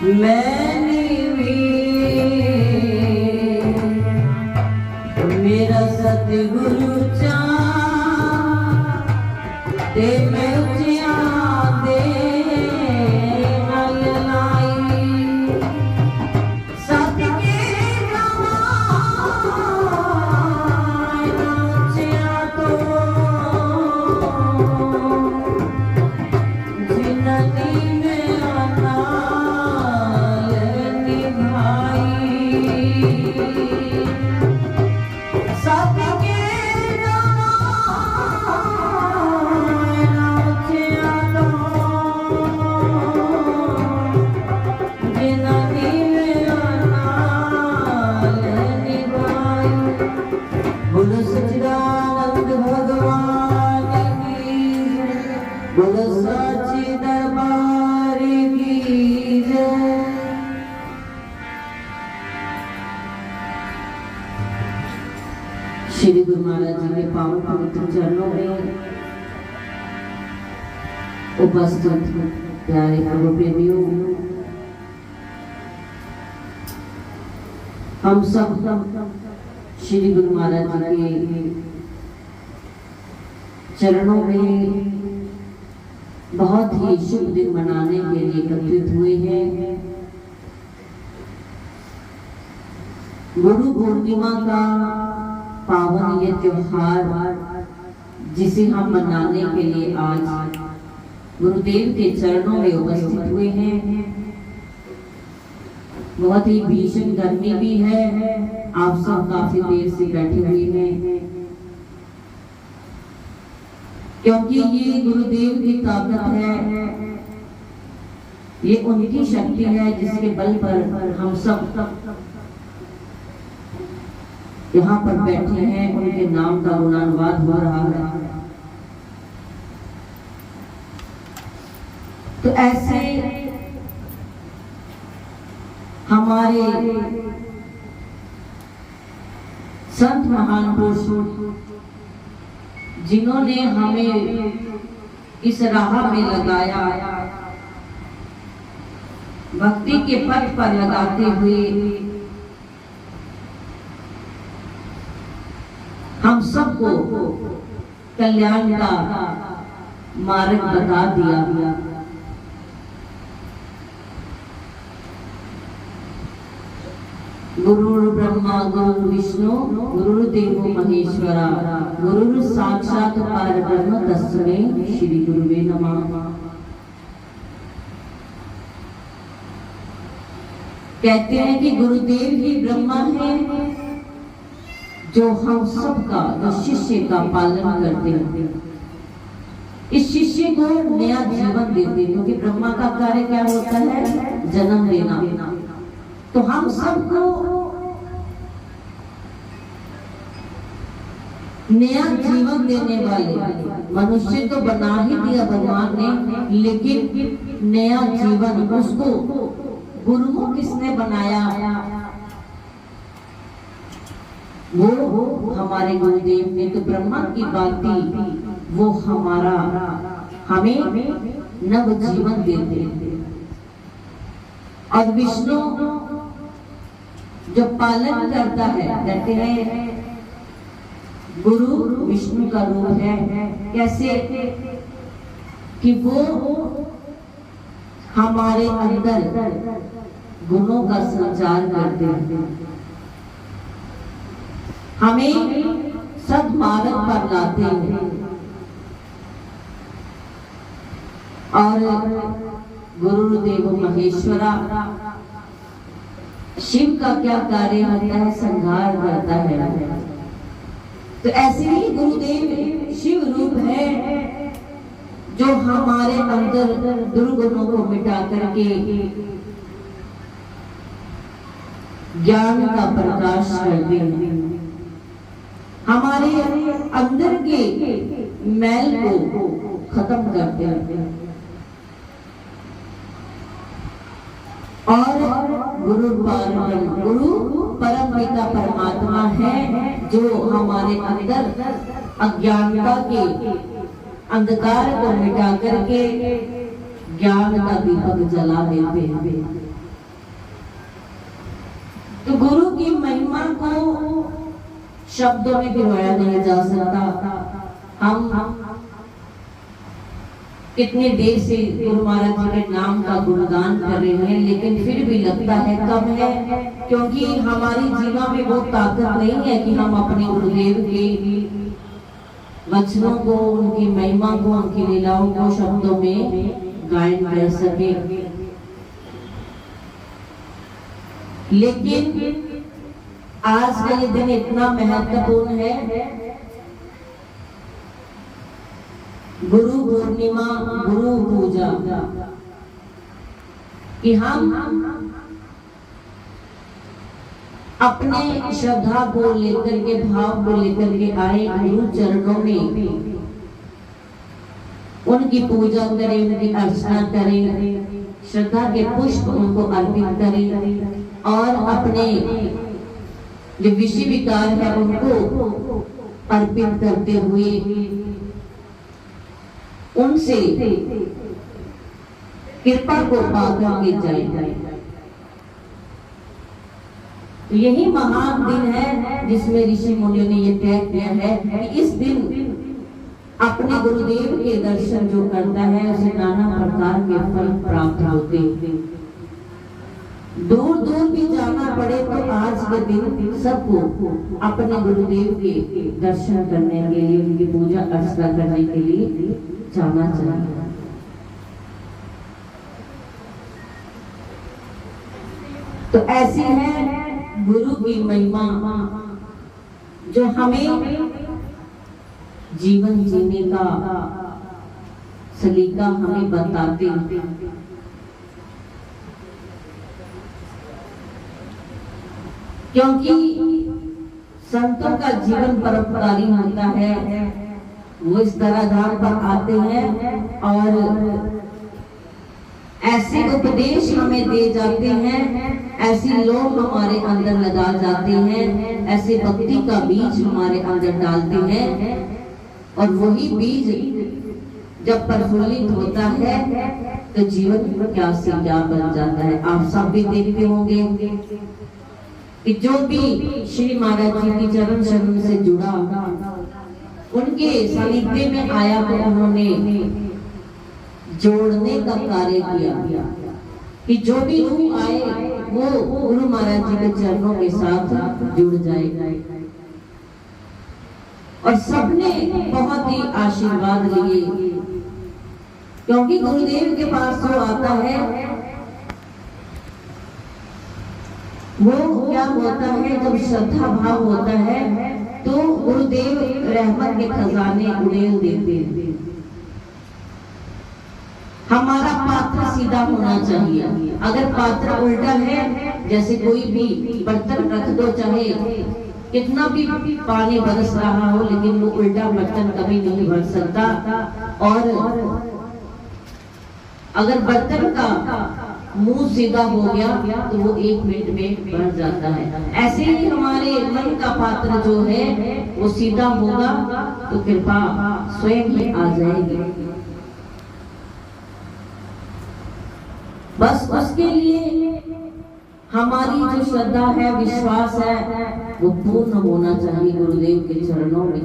मैंने भी मेरा सतगुरु ते मैं उचिया दे नल लाई सत के उचिया तो जिनती मेरा नाल निभाई सत के बोलो सच्चिदानंद भगवान की बोलो सच्ची दरबार की जय। श्री गुरु महाराज जी के पावन पवित्र चरणों में उपस्थित प्यारे प्रभु प्रेमियों, हम सब श्री गुरु महाराज जी के चरणों में बहुत ही शुभ दिन मनाने के लिए एकत्रित हुए हैं। गुरु पूर्णिमा का पावन ये त्योहार जिसे हम मनाने के लिए आज गुरुदेव के चरणों में उपस्थित हुए हैं। बहुत ही भीषण गर्मी भी है, आप सब काफी देर से बैठे हुए हैं क्योंकि ये गुरुदेव की ताकत है, ये उनकी शक्ति है जिसके बल पर हम सब यहाँ पर बैठे हैं। उनके नाम का गुणानुवाद हो रहा है। तो ऐसे हमारे संत महान पुरुष जिन्होंने हमें इस राह में लगाया, भक्ति के पथ पर लगाते हुए हम सबको कल्याण का मार्ग बता दिया। गुरु ब्रह्मा गुरु विष्णु गुरुदेव महेश्वरा गुरु साक्षात परब्रह्म तस्मै श्री गुरुवे नमः। कहते हैं कि गुरुदेव ही ब्रह्मा है जो हम सबका, जो शिष्य का पालन करते हैं, इस शिष्य को नया जीवन देते हैं। क्योंकि ब्रह्मा का कार्य क्या होता है? जन्म देना। तो हम सबको नया जीवन देने वाले, मनुष्य तो बना ही दिया भगवान ने, लेकिन नया जीवन उसको गुरु को किसने बनाया? वो हमारे गुरुदेव ने। तो ब्रह्मा की बाती वो हमारा, हमें नव जीवन देते हैं। और विष्णु जो पालन करता है, कहते हैं गुरु विष्णु का रूप है। कैसे? कि वो हमारे अंदर गुणों का संचार करते हैं, हमें सद्मार्ग पर लाते हैं। और गुरुदेव महेश्वरा, शिव का क्या कार्य होता है? संहार करता है। तो ऐसे ही गुरुदेव शिव रूप है जो हमारे अंदर दुर्गुणों को मिटा करके ज्ञान का प्रकाश करते हैं, हमारे अंदर के मैल को खत्म करते हैं। और गुरु परम पिता परमात्मा है जो हमारे अंदर अज्ञानता के अंधकार को मिटा करके ज्ञान का दीपक जला देते हैं। की महिमा को शब्दों में गिनवाया नहीं जा सकता। हम कितने देर से गुरु महाराज जी के नाम का गुणगान कर रहे हैं, लेकिन फिर भी लगता है कम है, क्योंकि हमारी जीवा में वो ताकत नहीं है कि हम अपने गुरुदेव के वचनों को, उनकी महिमा को, उनकी लीलाओं को शब्दों में गायन कर सके। लेकिन आज का ये दिन इतना महत्वपूर्ण है, गुरु पूर्णिमा, गुरु पूजा, कि हम अपने श्रद्धा को लेकर के, भाव को लेकर के आए गुरु चरणों में, उनकी पूजा करें, उनकी अर्चना करें, श्रद्धा के पुष्प उनको अर्पित करें और अपने जो विषय विकार है उनको अर्पित करते हुए उनसे कृपा को पाकर के जाए। तो यही महान दिन है जिसमें ऋषि मुनियों ने ये तय किया है कि इस दिन अपने गुरुदेव के दर्शन जो करता है उसे नाना प्रकार के फल प्राप्त होते। दूर दूर भी जाना पड़े तो आज के दिन सबको अपने गुरुदेव के दर्शन करने के लिए, उनकी पूजा अर्चना करने के लिए जाना चाहिए। तो ऐसी है गुरु की महिमा जो हमें जीवन जीने का सलीका हमें बताते। क्योंकि संतों का जीवन परोपकारी होता है, वो इस धराधाम पर आते हैं और ऐसे उपदेश हमें दे जाते हैं, ऐसी लोग हमारे अंदर लगा जाते हैं, ऐसे भक्ति का बीज हमारे अंदर डालते हैं और वही बीज जब प्रफुल्लित होता है तो जीवन क्या से क्या बन जाता है। आप सब भी देखते होंगे कि जो भी श्री महाराज जी की चरण शरण से जुड़ा, उनके सानिध्य में आया तो उन्होंने जोड़ने का कार्य किया कि जो भी रूह आए वो गुरु महाराज जी के चरणों के साथ जुड़ जाए। और सबने बहुत ही आशीर्वाद लिए, क्योंकि गुरुदेव के पास जो आता है वो क्या होता है, जब श्रद्धा भाव होता है तो गुरुदेव रहमत के खजाने उड़ेल देते हैं। हमारा पात्र सीधा होना चाहिए। अगर पात्र उल्टा है, जैसे कोई भी बर्तन रख दो, चाहे कितना भी पानी बरस रहा हो, लेकिन वो उल्टा बर्तन कभी नहीं भर सकता। और अगर बर्तन का मुंह सीधा हो गया तो वो 1 मिनट में भर जाता है। ऐसे ही हमारे मन का पात्र जो है वो सीधा होगा तो कृपा स्वयं ही आ जाएगी। बस उसके लिए हमारी जो श्रद्धा है, विश्वास है, वो पूर्ण होना चाहिए गुरुदेव के चरणों में।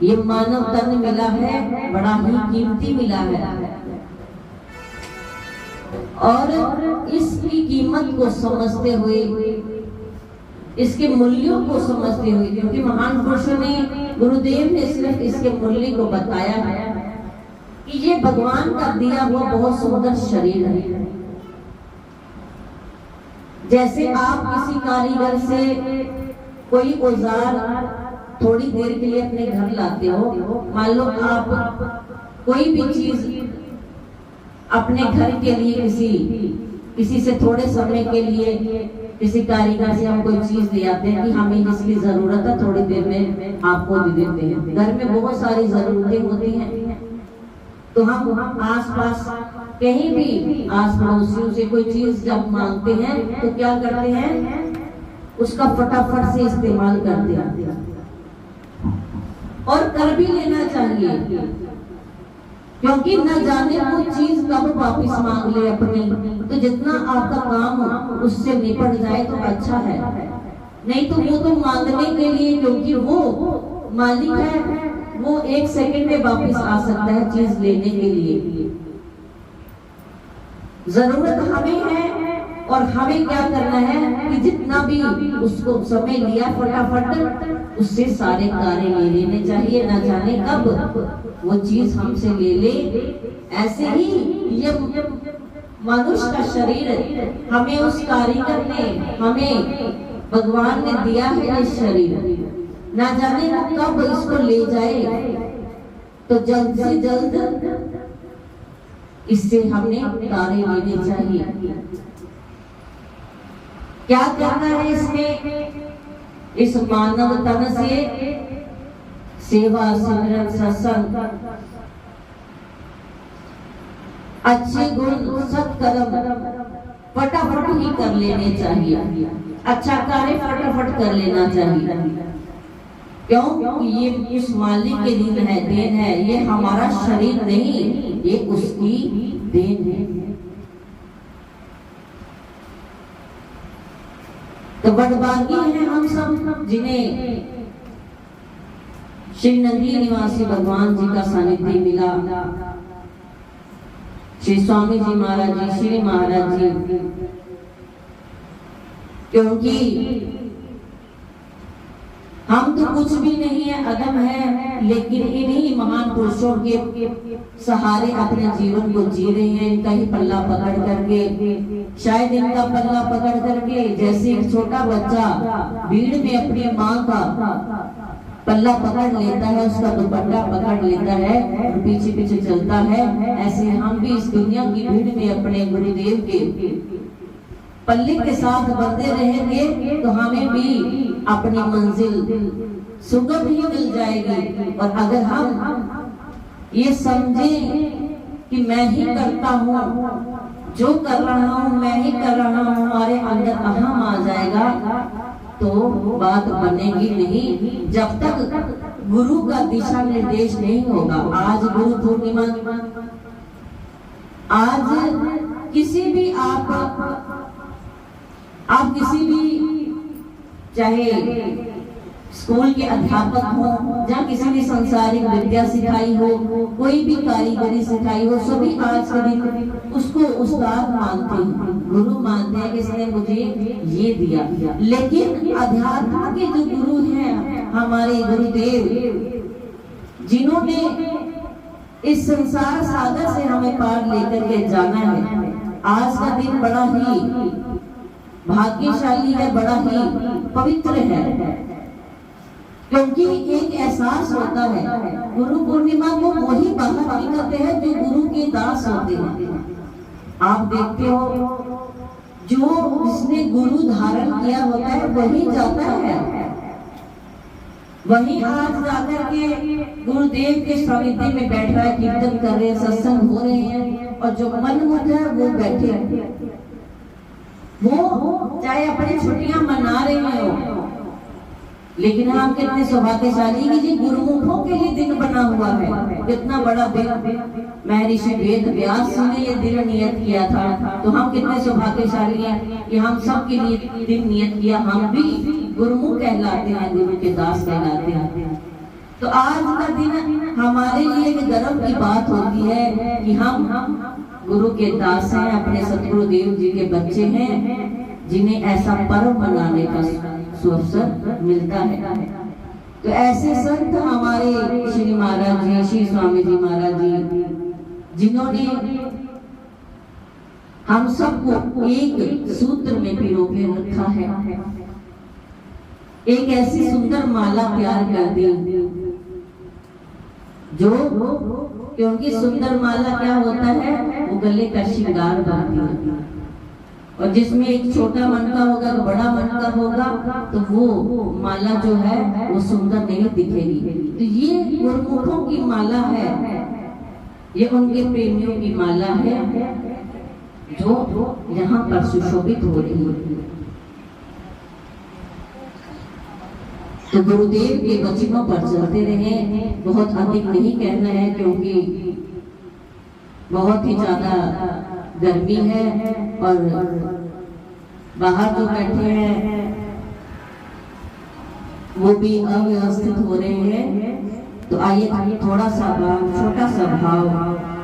ये मानव तन मिला है, बड़ा ही कीमती मिला है, और इसकी कीमत को समझते हुए, इसके मूल्यों को समझते हुए, क्योंकि महान पुरुषों ने, गुरुदेव ने सिर्फ इसके मूल्य को बताया है कि ये भगवान का दिया हुआ बहुत सुंदर शरीर है। जैसे आप किसी कारीगर से कोई औजार थोड़ी देर के लिए अपने घर लाते हो, मान लो आप कोई भी चीज अपने घर के लिए किसी से थोड़े समय के लिए किसी कारीगर से हम कोई चीज ले आते हैं कि हमें इसकी जरूरत है, थोड़ी देर में आपको दे देते हैं। घर में बहुत सारी जरूरतें होती हैं, तो हम आसपास कहीं भी आस पड़ोसियों से कोई चीज जब मांगते हैं तो क्या करते हैं, उसका फटाफट से इस्तेमाल करते हैं और कर भी लेना चाहिए। क्योंकि न जाने वो चीज कब वापस मांग ले अपनी। तो जितना आपका काम उससे निपट जाए तो अच्छा है, नहीं तो वो तो मांगने के लिए, क्योंकि वो मालिक है, वो एक सेकंड में वापस आ सकता है चीज लेने के लिए। जरूरत हमें है और हमें क्या करना है कि जितना भी उसको समय लिया फटाफट उससे सारे कार्य ले लेने चाहिए, ना जाने कब वो चीज हमसे ले ले। ऐसे ही ये मनुष्य का शरीर हमें उस कारीगर ने, हमें भगवान ने दिया है ये शरीर, ना जाने वो कब इसको ले जाए। तो जल्द से जल्द इससे हमने कार्य लेने चाहिए। क्या करना है इसमें? इस मानव तन से सेवा, सिमरन, सत्संग, अच्छे गुण, सत्कर्म फटाफट ही कर लेने चाहिए। अच्छा कार्य फटाफट कर लेना चाहिए। क्यों? ये उस मालिक के दिन है, देन है, ये हमारा शरीर नहीं, ये उसकी देन है। तो बड़भागी हैं हम सब जिन्हें श्री नगरी निवासी भगवान जी का सानिध्य मिला। श्री स्वामी जी महाराज जी, श्री महाराज जी, क्योंकि हम तो कुछ भी नहीं है, अदम है, लेकिन इन्हीं महान पुरुषों के सहारे अपने जीवन को जी रहे हैं। इनका ही पल्ला पकड़ करके, शायद इनका पल्ला पकड़ करके, जैसे एक छोटा बच्चा भीड़ में अपनी माँ का पल्ला पकड़ लेता है, उसका दुपट्टा पकड़ लेता है और पीछे पीछे चलता है, ऐसे हम भी इस दुनिया की भीड़ में अपने गुरुदेव के पल्ले के साथ बंधे रहेंगे तो हमें भी अपनी मंजिल सुगम ही मिल जाएगी। और अगर हम ये समझे कि मैं ही करता हूँ, जो कर रहा हूँ मैं ही कर रहा हूँ, हमारे अंदर अहम आ जाएगा तो बात बनेगी नहीं, जब तक गुरु का दिशा निर्देश नहीं होगा। आज गुरु पूर्णिमा, आज किसी भी आप किसी भी, चाहे स्कूल के अध्यापक हो या किसी भी सांसारिक विद्या सिखाई हो, कोई भी कारीगरी सिखाई हो, सभी आज के दिन उसको उस्ताद मानते हैं, गुरु मानते हैं कि इसने मुझे ये दिया। लेकिन अध्यात्म के जो गुरु हैं, हमारे गुरुदेव, जिन्होंने इस संसार सागर से हमें पार लेकर के जाना है, आज का दिन बड़ा ही भाग्यशाली है, बड़ा ही पवित्र है, क्योंकि एक एहसास होता है गुरु पूर्णिमा को वही बाहर निकलते हैं जो गुरु के दास होते हैं। आप देखते हो जो जिसने गुरु धारण किया होता है वही जाता है, वही आज जाकर के गुरुदेव के सानिध्य में बैठ रहा है, कीर्तन कर रहे हैं, सत्संग हो रहे हैं, और जो मनमुख है वो बैठे हैं, वो चाहे अपनी छुट्टियां मना रहे हो। लेकिन हम कितने सौभाग्यशाली कि जी गुरुमुखों के लिए दिन बना हुआ है, कितना बड़ा दिन महर्षि वेद व्यास जी ने ये दिन नियत किया था। तो हम कितने सौभाग्यशाली हैं कि हम सब के लिए दिन नियत किया, हम भी गुरुमुख कहलाते हैं, गुरु के दास कहलाते हैं। तो आज का दिन हमारे लिए एक गर्व की बात होती है कि हम गुरु के दास हैं, अपने सतगुरुदेव जी के बच्चे हैं, जिन्हें ऐसा पर्व मनाने का अवसर मिलता है। तो ऐसे संत हमारे श्री महाराज जी, श्री स्वामी जी महाराज जी, जिन्होंने हम सबको एक सूत्र में पिरो के रखा है, एक ऐसी सुंदर माला तैयार कर दी जो, क्योंकि सुंदर माला क्या होता है, वो गले का श्रृंगार बनती है, और जिसमें एक छोटा मनका होगा तो बड़ा मनका होगा, तो वो माला जो है वो सुंदर नहीं दिखेगी। तो ये गुरुमुखों की माला है, ये उनके प्रेमियों की माला है जो यहाँ पर सुशोभित हो रही है। तो गुरुदेव के वचनों पर चलते रहे, बहुत अधिक नहीं कहना है, क्योंकि बहुत ही ज्यादा गर्मी है और बाहर जो बैठे हैं वो भी अव्यवस्थित हो रहे हैं। तो आइए थोड़ा सा छोटा सा भाव